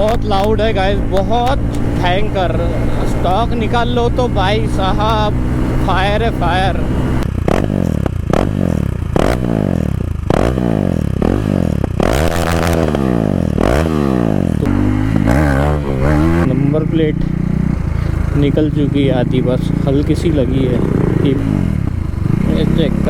बहुत लाउड है गाइस, बहुत भयंकर। स्टॉक निकाल लो तो भाई साहब फायर है फायर। नंबर प्लेट निकल चुकी है आधी, बस हल्की सी लगी है। ये चेक कर।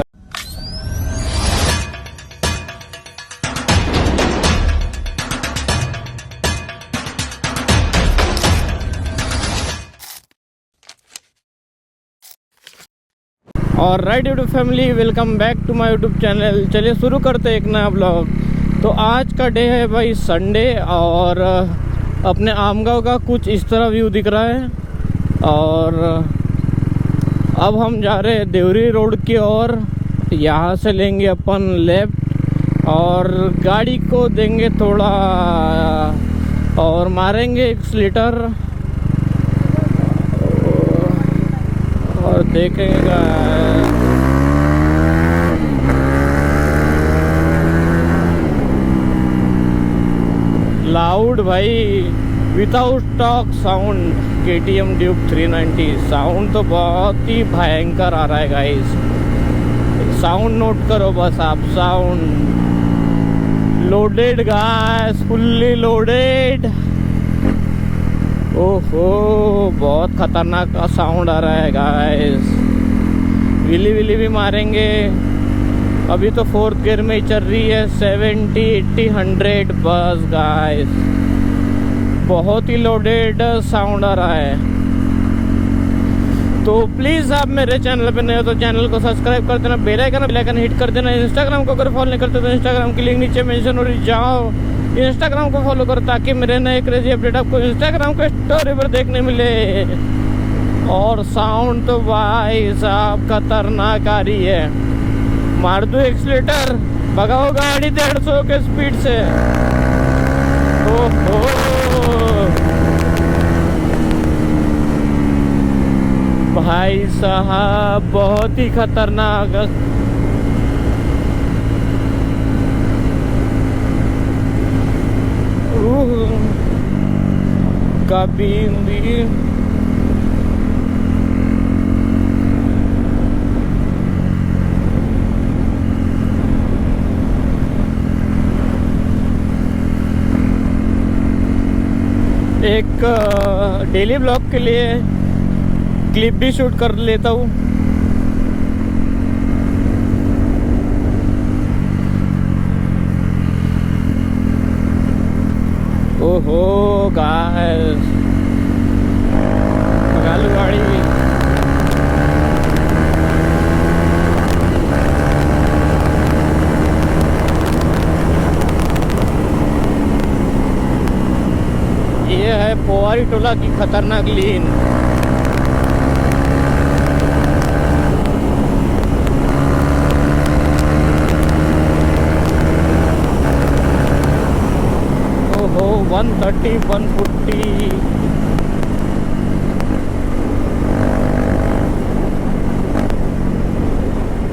और right YouTube family, welcome back to my YouTube channel. चलिए शुरू करते एक नया ब्लॉग। तो आज का डे है भाई संडे, और अपने आमगांव का कुछ इस तरह व्यू दिख रहा है। और अब हम जा रहे हैं देवरी रोड की ओर। यहाँ से लेंगे अपन लेफ्ट और गाड़ी को देंगे थोड़ा और मारेंगे एक्सीलेटर और देखेगा। लाउड भाई, without stock sound KTM Duke 390। Sound तो बहुत ही भयंकर आ रहा है गाइस। साउंड नोट करो बस आप। Sound loaded guys, fully loaded. ओहो, बहुत खतरनाक का साउंड आ रहा है गाइस। विली विली भी मारेंगे। अभी तो फोर्थ गियर में ही चल रही है, 70, 80, 100 बस गाइस। बहुत ही लोडेड साउंड आ रहा है। तो प्लीज़ आप मेरे चैनल पे नए हो तो चैनल को सब्सक्राइब कर देना, बेल आइकन हिट कर देना। इंस्टाग्राम को अगर फॉलो नहीं करते तो इंस्टाग्राम की लिंक नीचे मेंशन हो रही, जाओ इंस्टाग्राम को फॉलो करो ताकि मेरे नए क्रेजी अपडेट आपको इंस्टाग्राम के स्टोरी पर देखने मिले। और साउंड तो भाई साहब खतरनाक आ रही है। मार दो एक्सीलेटर, भगाओ गाड़ी 150 के स्पीड से। ओहो, भाई साहब बहुत ही खतरनाक। कभी एक डेली ब्लॉग के लिए क्लिप भी शूट कर लेता हूँ। ओहो गाइस, भगा लो गाड़ी। ये है पोवारी टोला की खतरनाक लीन। ओहो, 130, 140।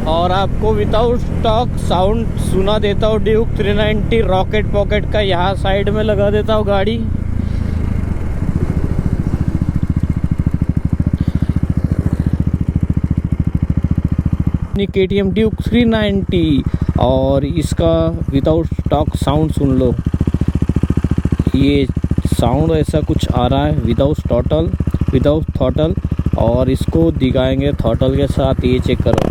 और आपको विदाउट स्टॉक साउंड सुना देता हूँ ड्यूक 390 रॉकेट पॉकेट का। यहाँ साइड में लगा देता हूँ गाड़ी। KTM ड्यूक 390 और इसका विदाउट स्टॉक साउंड सुन लो। ये साउंड ऐसा कुछ आ रहा है विदाउट थ्रॉटल। और इसको दिखाएंगे थ्रॉटल के साथ, ये चेक करो।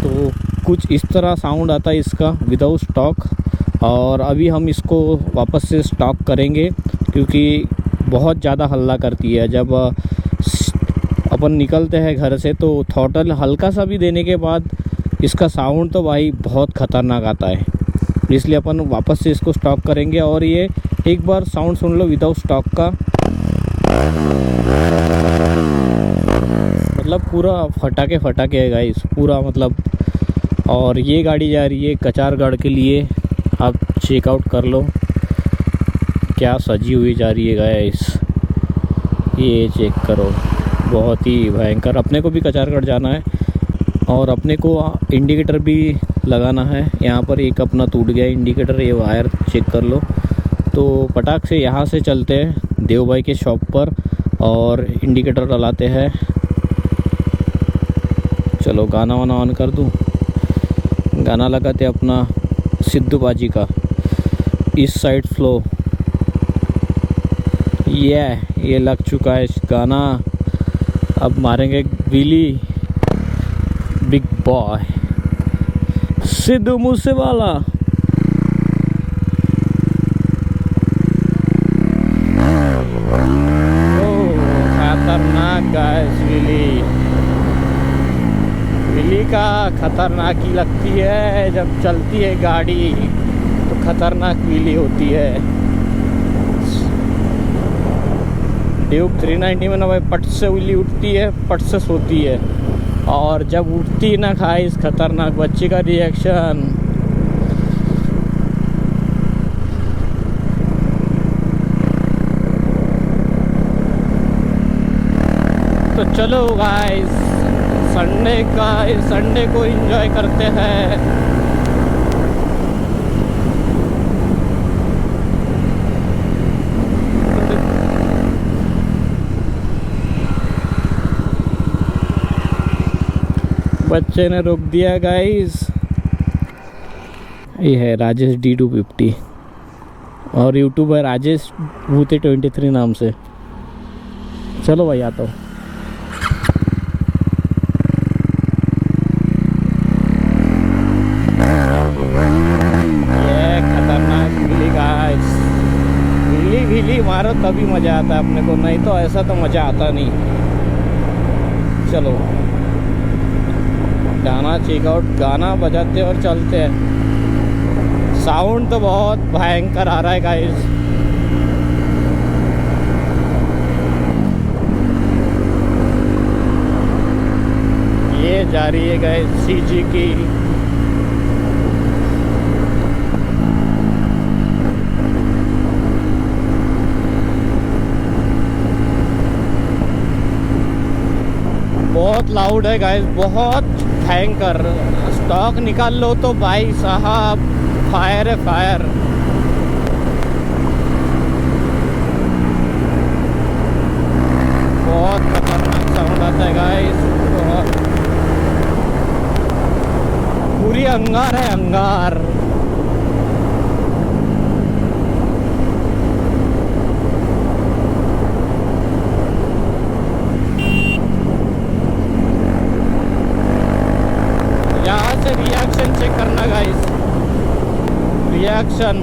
तो कुछ इस तरह साउंड आता है इसका विदाउट स्टॉक। और अभी हम इसको वापस से स्टॉक करेंगे क्योंकि बहुत ज़्यादा हल्ला करती है। जब अपन निकलते हैं घर से तो थ्रॉटल हल्का सा भी देने के बाद इसका साउंड तो भाई बहुत ख़तरनाक आता है। इसलिए अपन वापस से इसको स्टॉक करेंगे। और ये एक बार साउंड सुन लो विदाउट स्टॉक का, मतलब पूरा फटाके है गाइस, पूरा मतलब। और ये गाड़ी जा रही है कचारगढ़ के लिए, आप चेकआउट कर लो क्या सजी हुई जा रही है गाइस। ये चेक करो, बहुत ही भयंकर। अपने को भी कचारगढ़ जाना है और अपने को इंडिकेटर भी लगाना है। यहाँ पर एक अपना टूट गया इंडिकेटर, ये वायर चेक कर लो। तो पटाख से यहाँ से चलते हैं देव भाई के शॉप पर और इंडिकेटर डलाते हैं। चलो गाना वाना ऑन कर दूँ। गाना लगाते अपना सिद्धू बाजी का इस साइड फ्लो। ये लग चुका है गाना। अब मारेंगे wheelie big boy Sidhu Moosewala. खतरनाक गाइस व्हीली का खतरनाक ही लगती है। जब चलती है गाड़ी तो खतरनाक व्हीली होती है। ड्यूक 390 में ना भाई पट से व्हीली उठती है, पट से सोती है। और जब उठती ना खाइस खतरनाक बच्ची का रिएक्शन। तो चलो गाइस संडे को एंजॉय करते हैं। बच्चे ने रोक दिया गाइस। ये है राजेश D250 और यूट्यूब है राजेश भूते 23 नाम से। चलो भाई आता हूँ। ये खतरनाक व्हीली गाइस। व्हीली मारो तभी मज़ा आता है अपने को, नहीं तो ऐसा तो मज़ा आता नहीं। चलो गाना चेकआउट, गाना बजाते और चलते हैं। साउंड तो बहुत भयंकर आ रहा है गाइस। ये जा रही है गाइस CG की। बहुत लाउड है गाइस, बहुत भयंकर। स्टॉक निकाल लो तो भाई साहब फायर है फायर। बहुत खतरनाक साउंड आता है गाइस, बहुत। पूरी अंगार है अंगार। रिएक्शन चेक करना गाइस, रिएक्शन।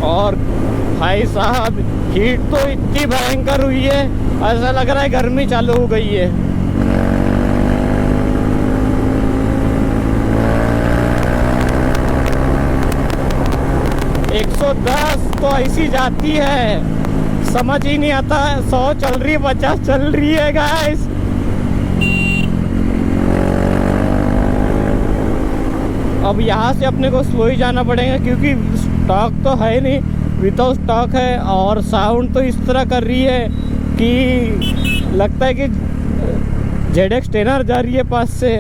और भाई साहब हीट तो इतनी भयंकर हुई है, ऐसा लग रहा है गर्मी चालू हो गई है। एक 110 तो ऐसी जाती है, समझ ही नहीं आता। 100 चल रही है, 50 चल रही है गाइस। अब यहाँ से अपने को स्लो ही जाना पड़ेगा क्योंकि स्टॉक तो है नहीं, विदाउट स्टॉक है। और साउंड तो इस तरह कर रही है कि लगता है कि ZX 10R जा रही है पास से।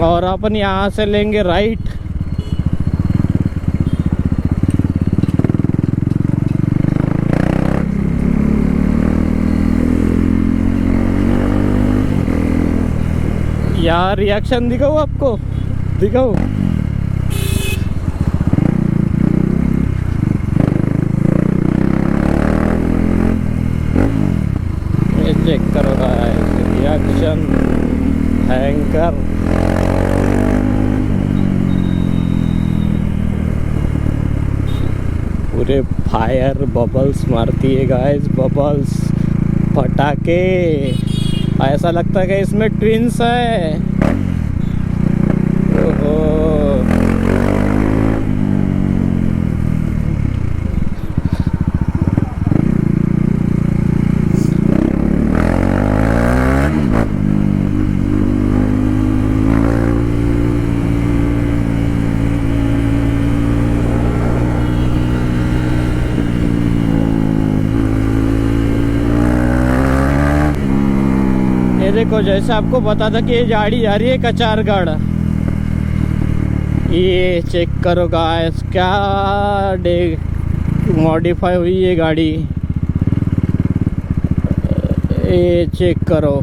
और अपन यहाँ से लेंगे राइट। यार रिएक्शन दिखाऊँ आपको, दिखाऊँ। ये चेक करो रिएक्शन भयंकर। पूरे फायर बबल्स मारती है गाइस, बबल्स पटाखे। ऐसा लगता है कि इसमें ट्विंस है। ओहो देखो जैसे आपको पता था कि ये गाड़ी जा रही है कचारगढ़। ये चेक करो गाइस, क्या मॉडिफाई हुई है गाड़ी, ये चेक करो।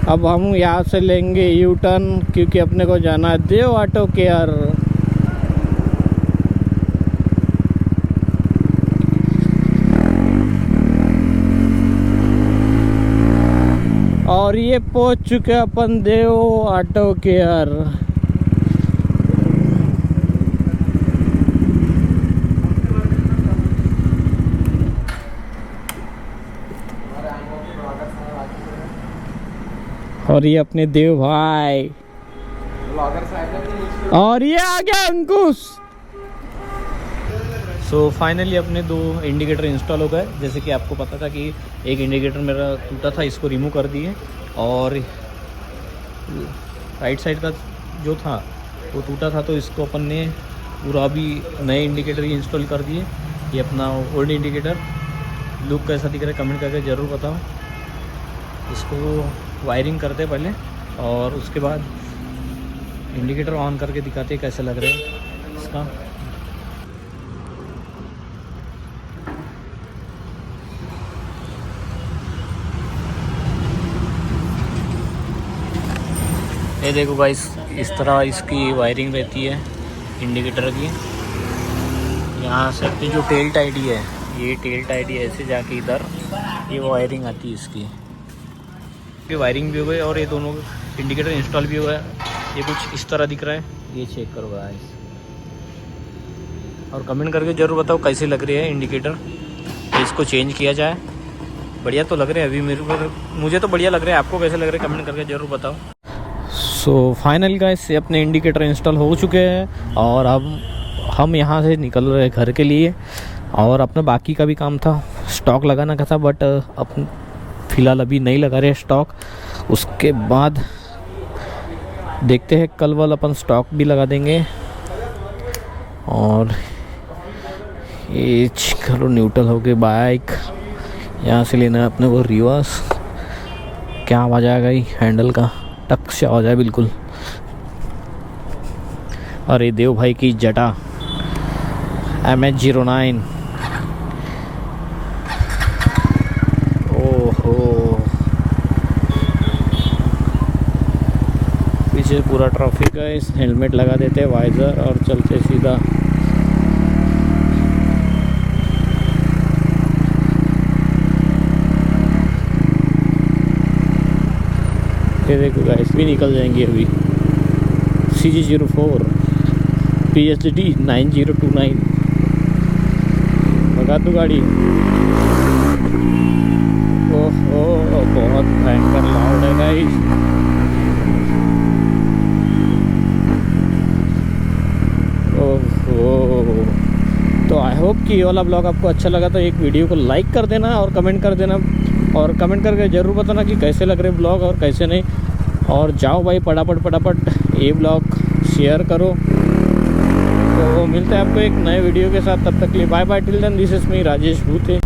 अब हम यहाँ से लेंगे यू टर्न, क्योंकि अपने को जाना है देव ऑटो केयर। और ये पहुंच चुके अपन देव ऑटो केयर। और ये अपने देव भाई, और ये आ गया अंकुश। सो फाइनली अपने 2 इंडिकेटर इंस्टॉल हो गए। जैसे कि आपको पता था कि एक इंडिकेटर मेरा टूटा था, इसको रिमूव कर दिए, और राइट साइड का जो था वो टूटा था, तो इसको अपन ने पूरा भी नए इंडिकेटर ही इंस्टॉल कर दिए। ये अपना ओल्ड इंडिकेटर लुक कैसा दिख रहा है कमेंट करके ज़रूर बताओ। इसको वायरिंग करते पहले, और उसके बाद इंडिकेटर ऑन करके दिखाते कैसे लग रहा है इसका। ये देखो गाइस, इस तरह इसकी वायरिंग रहती है इंडिकेटर की। यहाँ से अपनी जो टेल टाइडी है, ये टेल टाइडी ऐसे जाके इधर ये वायरिंग आती है इसकी। ये वायरिंग भी हो गई और ये दोनों इंडिकेटर इंस्टॉल भी हुआ है। ये कुछ इस तरह दिख रहा है, ये चेक करो गाइस, और कमेंट करके ज़रूर बताओ कैसे लग रही है इंडिकेटर। इसको चेंज किया जाए, बढ़िया तो लग रहे हैं अभी मुझे तो बढ़िया लग रहा है। आपको कैसे लग रहे हैं कमेंट करके ज़रूर बताओ। सो फाइनल गाइस, अपने इंडिकेटर इंस्टॉल हो चुके हैं और अब हम यहाँ से निकल रहे हैं घर के लिए। और अपना बाकी का भी काम था, स्टॉक लगाना का था, बट अपन फ़िलहाल अभी नहीं लगा रहे स्टॉक। उसके बाद देखते हैं, कल वाल अपन स्टॉक भी लगा देंगे। और ये चलो न्यूट्रल हो गई बाइक, यहाँ से लेना है अपने को रिवर्स। क्या आवाज़ आ गई हैंडल का, टक से आवाज़ है बिल्कुल। और ये देव भाई की जटा MH09, ओहो पीछे पूरा ट्रैफिक है। इस हेलमेट लगा देते, वाइजर, और चलते सीधा। ये देखो गाइस, भी निकल जाएंगे अभी। CG04 PHD 9029 भगा दो गाड़ी। ओहो बहुत भयंकर लाउड है गाइस। ओहो, तो आई होप कि ये वाला ब्लॉग आपको अच्छा लगा, तो एक वीडियो को लाइक कर देना और कमेंट कर देना, और कमेंट करके ज़रूर बताना कि कैसे लग रहे ब्लॉग और कैसे नहीं। और जाओ भाई फटाफट ये ब्लॉग शेयर करो। तो मिलते हैं आपको एक नए वीडियो के साथ, तब तक के लिए bye bye, till then this is me Rajesh भूते।